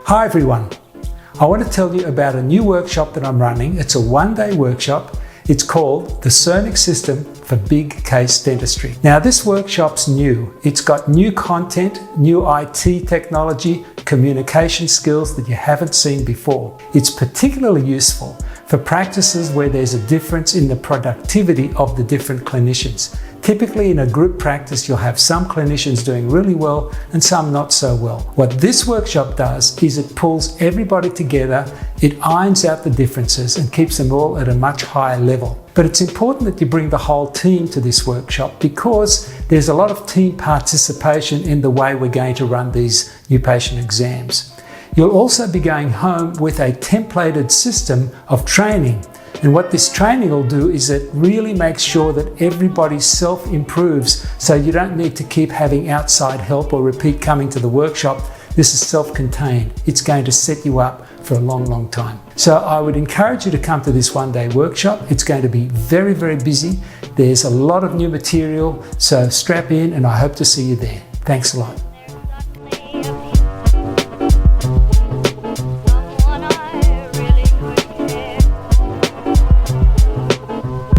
Hi everyone, I want to tell you about a new workshop that I'm running. It's a one-day workshop. It's called the Sernik System for Big Case Dentistry. Now this workshop's new. It's got new content, new IT technology, communication skills that you haven't seen before. It's particularly useful for practices where there's a difference in the productivity of the different clinicians. Typically in a group practice, you'll have some clinicians doing really well and some not so well. What this workshop does is it pulls everybody together, it irons out the differences and keeps them all at a much higher level. But it's important that you bring the whole team to this workshop because there's a lot of team participation in the way we're going to run these new patient exams. You'll also be going home with a templated system of training. And what this training will do is it really makes sure that everybody self-improves, so you don't need to keep having outside help or repeat coming to the workshop. This is self-contained. It's going to set you up for a long, long time. So I would encourage you to come to this one-day workshop. It's going to be very, very busy. There's a lot of new material, so strap in and I hope to see you there. Thanks a lot.